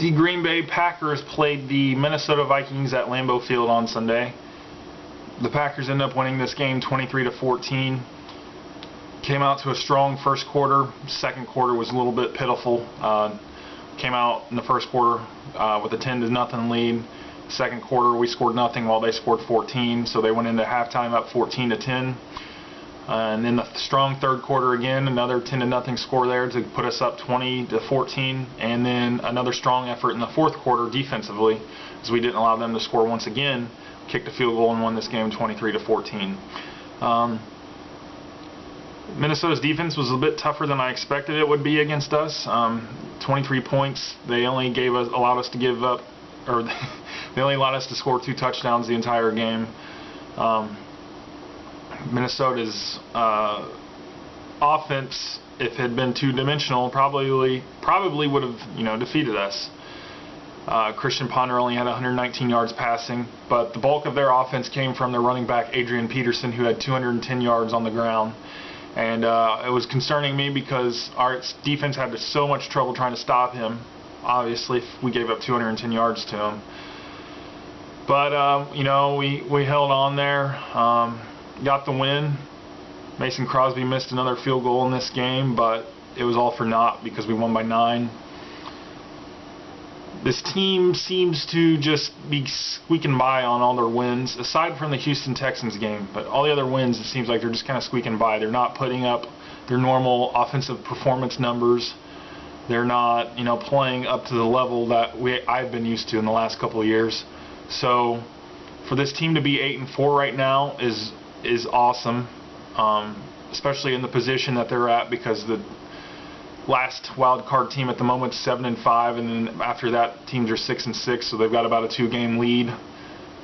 The Green Bay Packers played the Minnesota Vikings at Lambeau Field on Sunday. The Packers ended up winning this game 23-14. Came out to a strong first quarter. Second quarter was a little bit pitiful. Came out in the first quarter with a 10-0 lead. Second quarter we scored nothing while they scored 14, so they went into halftime up 14-10. And then the strong third quarter again, another 10-0 score there to put us up 20-14, and then another strong effort in the fourth quarter defensively, as we didn't allow them to score once again. Kicked a field goal and won this game 23-14. Minnesota's defense was a bit tougher than I expected it would be against us. 23 points. They only allowed us to give up, or they only allowed us to score 2 touchdowns the entire game. Minnesota's offense, if it had been two-dimensional, probably would have defeated us. Christian Ponder only had 119 yards passing, but the bulk of their offense came from their running back Adrian Peterson, who had 210 yards on the ground. And it was concerning me because our defense had so much trouble trying to stop him. Obviously, if we gave up 210 yards to him. But we held on there. Got the win. Mason Crosby missed another field goal in this game, but it was all for naught because we won by 9. This team seems to just be squeaking by on all their wins, aside from the Houston Texans game. But all the other wins, it seems like they're just kind of squeaking by. They're not putting up their normal offensive performance numbers. They're not, playing up to the level that I've been used to in the last couple of years. So for this team to be 8-4 right now is awesome, especially in the position that they're at, because the last wild card team at the moment is 7-5, and then after that teams are 6-6, so they've got about a 2-game lead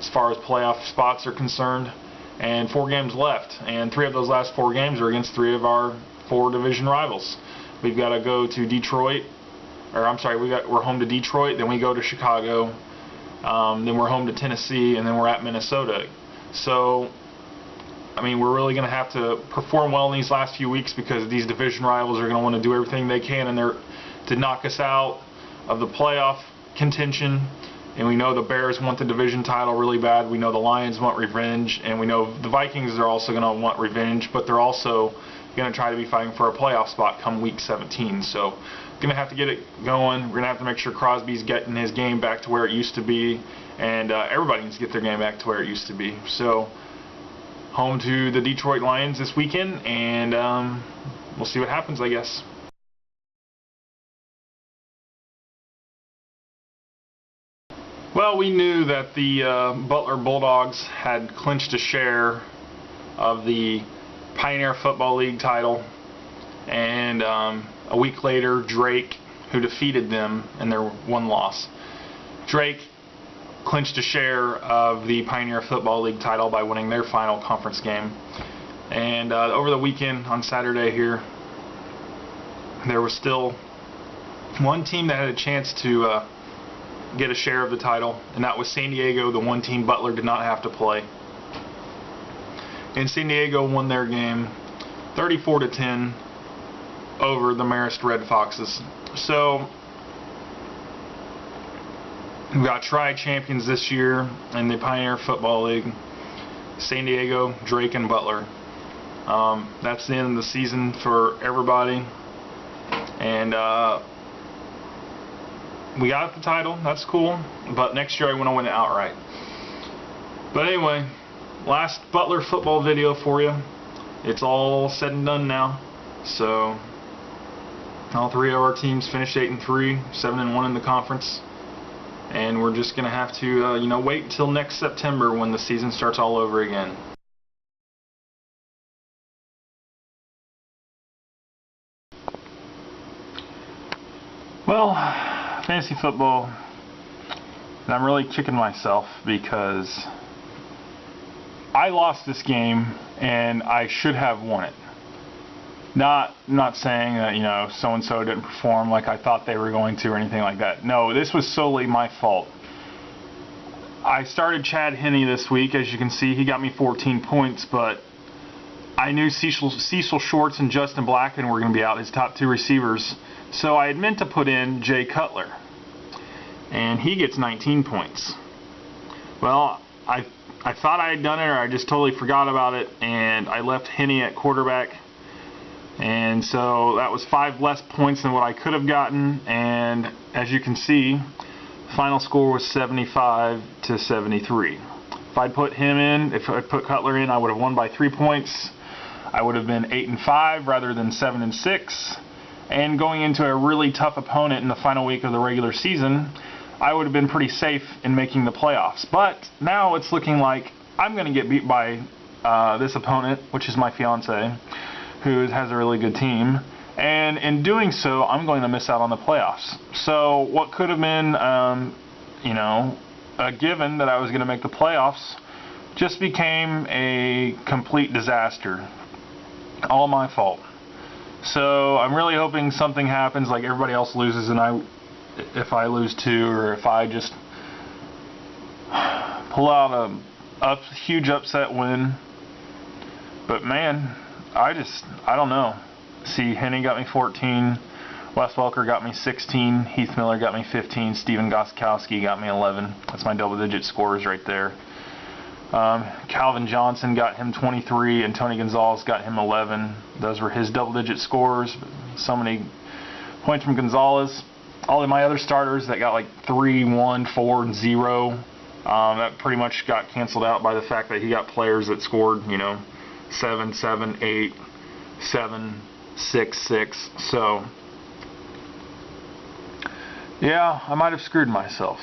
as far as playoff spots are concerned, and 4 games left, and 3 of those last 4 games are against 3 of our 4 division rivals. We've got to go to Detroit, we're home to Detroit, then we go to Chicago, then we're home to Tennessee, and then we're at Minnesota. So we're really going to have to perform well in these last few weeks, because these division rivals are going to want to do everything they can to knock us out of the playoff contention. And we know the Bears want the division title really bad. We know the Lions want revenge, and we know the Vikings are also going to want revenge, but they're also going to try to be fighting for a playoff spot come week 17. So going to have to get it going. We're going to have to make sure Crosby's getting his game back to where it used to be, and everybody needs to get their game back to where it used to be. So home to the Detroit Lions this weekend, and we'll see what happens, I guess. Well, we knew that the Butler Bulldogs had clinched a share of the Pioneer Football League title, and a week later, Drake, who defeated them in their one loss, Drake clinched a share of the Pioneer Football League title by winning their final conference game. And over the weekend, on Saturday here, there was still one team that had a chance to get a share of the title, and that was San Diego, the one team Butler did not have to play. And San Diego won their game 34-10 over the Marist Red Foxes. So we've got tri-champions this year in the Pioneer Football League: San Diego, Drake, and Butler. That's the end of the season for everybody. And we got the title. That's cool. But next year I want to win it outright. But anyway, last Butler football video for you. It's all said and done now. So all 3 of our teams finished 8-3, 7-1 in the conference. And we're just going to have to, wait until next September when the season starts all over again. Well, fantasy football, I'm really kicking myself because I lost this game and I should have won it. Not saying that, so-and-so didn't perform like I thought they were going to or anything like that. No, this was solely my fault. I started Chad Henne this week. As you can see, he got me 14 points, but I knew Cecil Shorts and Justin Blacken were going to be out, his top 2 receivers. So I had meant to put in Jay Cutler. and he gets 19 points. Well, I thought I had done it, or I just totally forgot about it, and I left Henne at quarterback, and so that was 5 less points than what I could have gotten. And as you can see, final score was 75-73. If I'd put him in, if I put Cutler in, I would have won by 3 points. I would have been 8-5 rather than 7-6. And going into a really tough opponent in the final week of the regular season, I would have been pretty safe in making the playoffs. But now it's looking like I'm going to get beat by this opponent, which is my fiance, who has a really good team. And in doing so, I'm going to miss out on the playoffs. So what could have been, you know, a given that I was going to make the playoffs just became a complete disaster. All my fault. So I'm really hoping something happens, like everybody else loses, and if I lose too, or if I just pull out a huge upset win. But man, I don't know. See, Henne got me 14, Wes Welker got me 16, Heath Miller got me 15, Steven Gostkowski got me 11. That's my double-digit scores right there. Calvin Johnson got him 23, and Tony Gonzalez got him 11. Those were his double-digit scores. So many points from Gonzalez. All of my other starters that got like 3, 1, 4, and 0, that pretty much got canceled out by the fact that he got players that scored, you know, 7, 7, 8, 7, 6, 6. So, yeah, I might have screwed myself.